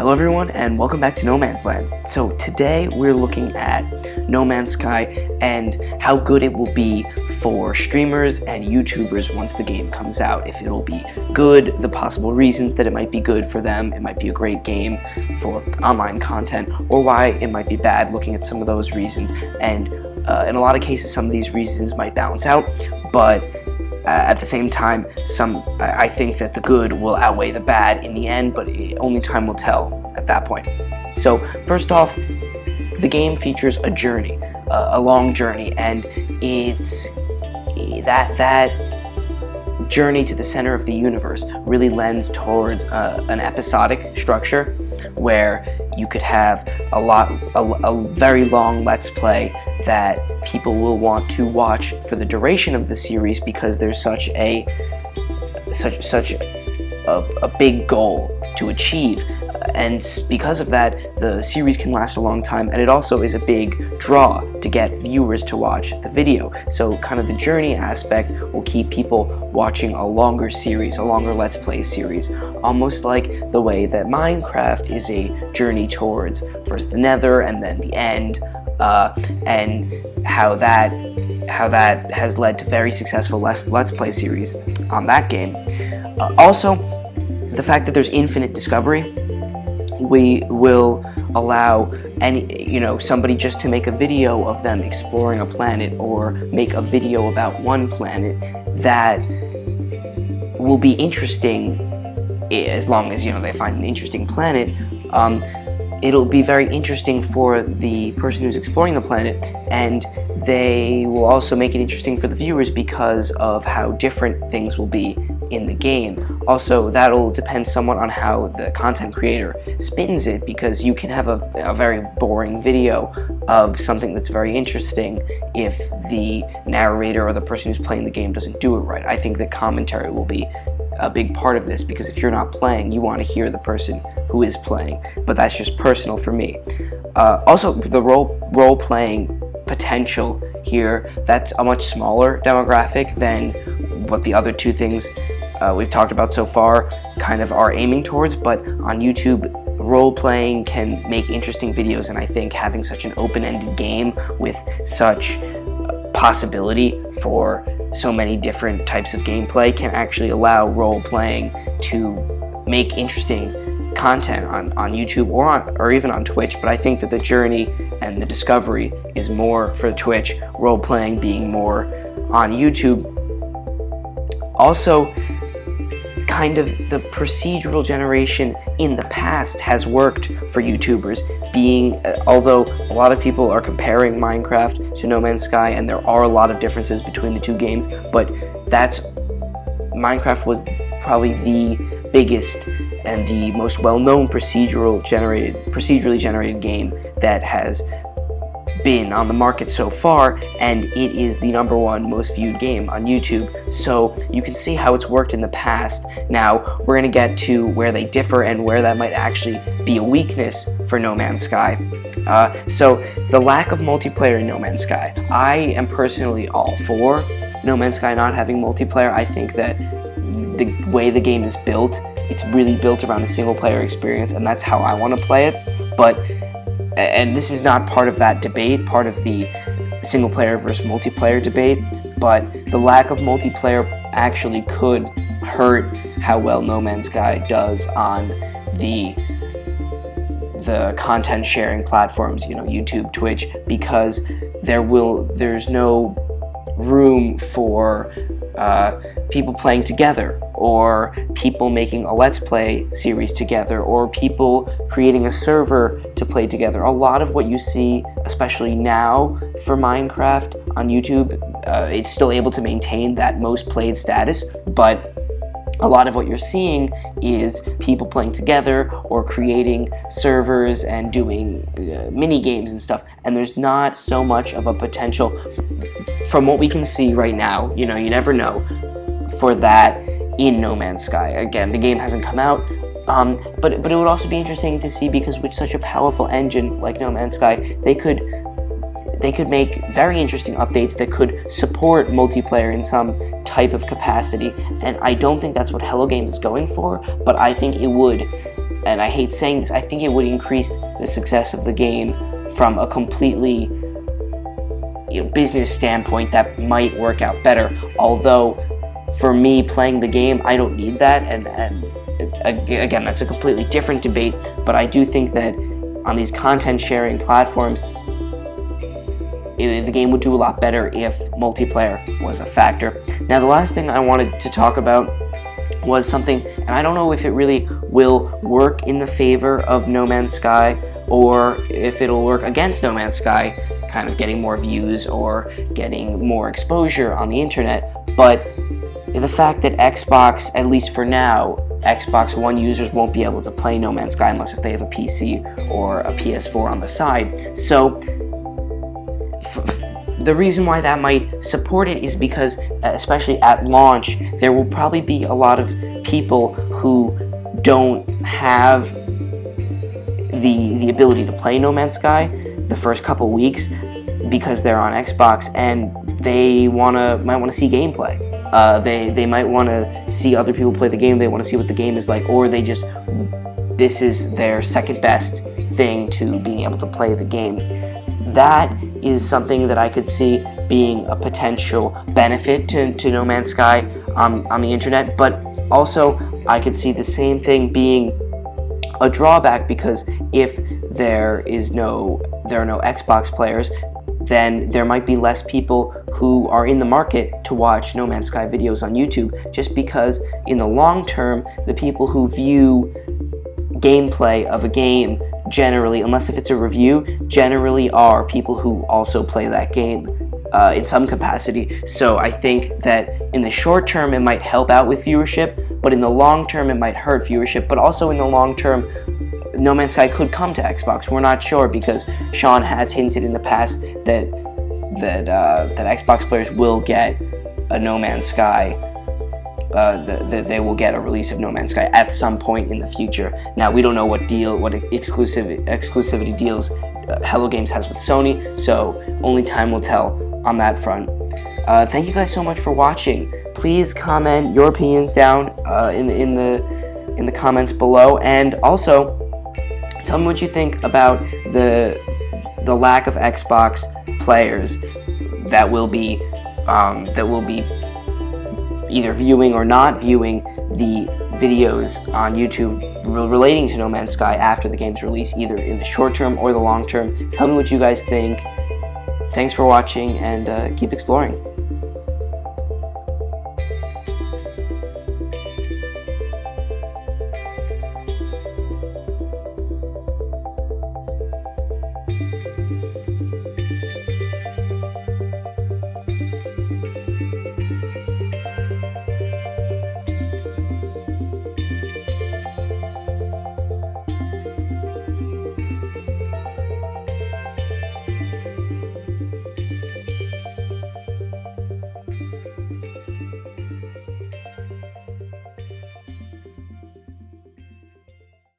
Hello everyone and welcome back to No Man's Land. So today we're looking at No Man's Sky and how good it will be for streamers and YouTubers once the game comes out. If it'll be good, the possible reasons that it might be good for them, it might be a great game for online content, or why it might be bad, looking at some of those reasons. And in a lot of cases some of these reasons might balance out, but at the same time, I think that the good will outweigh the bad in the end, but only time will tell at that point. So first off, the game features a journey, a long journey, and it's that journey to the center of the universe really lends towards an episodic structure where you could have a very long Let's Play that people will want to watch for the duration of the series because there's such a big goal to achieve, and because of that the series can last a long time, and it also is a big draw to get viewers to watch the video. So kind of the journey aspect will keep people watching a longer series, a longer Let's Play series, almost like the way that Minecraft is a journey towards first the Nether and then the end, and how that has led to very successful Let's Play series on that game. Also, the fact that there's infinite discovery, we will allow somebody just to make a video of them exploring a planet, or make a video about one planet that will be interesting as long as they find an interesting planet. It'll be very interesting for the person who's exploring the planet, and they will also make it interesting for the viewers because of how different things will be in the game. Also, that'll depend somewhat on how the content creator spins it, because you can have a very boring video of something that's very interesting if the narrator or the person who's playing the game doesn't do it right. I think that commentary will be a big part of this, because if you're not playing, you want to hear the person who is playing, but that's just personal for me. Also, the role-playing potential here, that's a much smaller demographic than what the other two things we've talked about so far kind of are aiming towards, but on YouTube, role-playing can make interesting videos, and I think having such an open-ended game with such possibility for so many different types of gameplay can actually allow role-playing to make interesting content on YouTube or even on Twitch. But I think that the journey and the discovery is more for Twitch, role-playing being more on YouTube. Also, kind of the procedural generation in the past has worked for YouTubers, although a lot of people are comparing Minecraft to No Man's Sky, and there are a lot of differences between the two games, but Minecraft was probably the biggest and the most well-known procedurally generated game that has been on the market so far, and it is the #1 most viewed game on YouTube. So you can see how it's worked in the past. Now we're going to get to where they differ and where that might actually be a weakness for No Man's Sky. So the lack of multiplayer in No Man's Sky. I am personally all for No Man's Sky not having multiplayer. I think that the way the game is built, it's really built around a single player experience, and that's how I want to play it. And this is not part of that debate, part of the single player versus multiplayer debate, but the lack of multiplayer actually could hurt how well No Man's Sky does on the content sharing platforms, YouTube, Twitch, because there's no room for people playing together, or people making a Let's Play series together, or people creating a server to play together. A lot of what you see, especially now for Minecraft on YouTube, it's still able to maintain that most played status, but a lot of what you're seeing is people playing together or creating servers and doing mini games and stuff, and there's not so much of a potential from what we can see right now, you never know, for that in No Man's Sky. Again, the game hasn't come out, but it would also be interesting to see, because with such a powerful engine like No Man's Sky, they could make very interesting updates that could support multiplayer in some type of capacity, and I don't think that's what Hello Games is going for, but I think it would and I hate saying this, I think it would increase the success of the game from a completely business standpoint that might work out better. Although for me, playing the game, I don't need that, and again, that's a completely different debate, but I do think that on these content sharing platforms, the game would do a lot better if multiplayer was a factor. Now, the last thing I wanted to talk about was something, and I don't know if it really will work in the favor of No Man's Sky, or if it'll work against No Man's Sky, kind of getting more views or getting more exposure on the internet, but the fact that Xbox, at least for now, Xbox One users won't be able to play No Man's Sky unless if they have a PC or a PS4 on the side. So the reason why that might support it is because, especially at launch, there will probably be a lot of people who don't have the ability to play No Man's Sky the first couple weeks because they're on Xbox, and they might want to see gameplay. They might want to see other people play the game. They want to see what the game is like, or this is their second best thing to being able to play the game. That is something that I could see being a potential benefit to No Man's Sky on the internet, but also I could see the same thing being a drawback, because if there are no Xbox players, then there might be less people who are in the market to watch No Man's Sky videos on YouTube, just because in the long term, the people who view gameplay of a game generally, unless if it's a review, generally are people who also play that game in some capacity. So I think that in the short term it might help out with viewership, but in the long term it might hurt viewership. But also in the long term, No Man's Sky could come to Xbox. We're not sure, because Sean has hinted in the past that Xbox players will get a No Man's Sky. That they will get a release of No Man's Sky at some point in the future. Now, we don't know what exclusivity deals Hello Games has with Sony, so only time will tell on that front. Thank you guys so much for watching. Please comment your opinions down in the comments below, and also tell me what you think about the lack of Xbox players that will be either viewing or not viewing the videos on YouTube relating to No Man's Sky after the game's release, either in the short term or the long term. Tell me what you guys think. Thanks for watching, and keep exploring.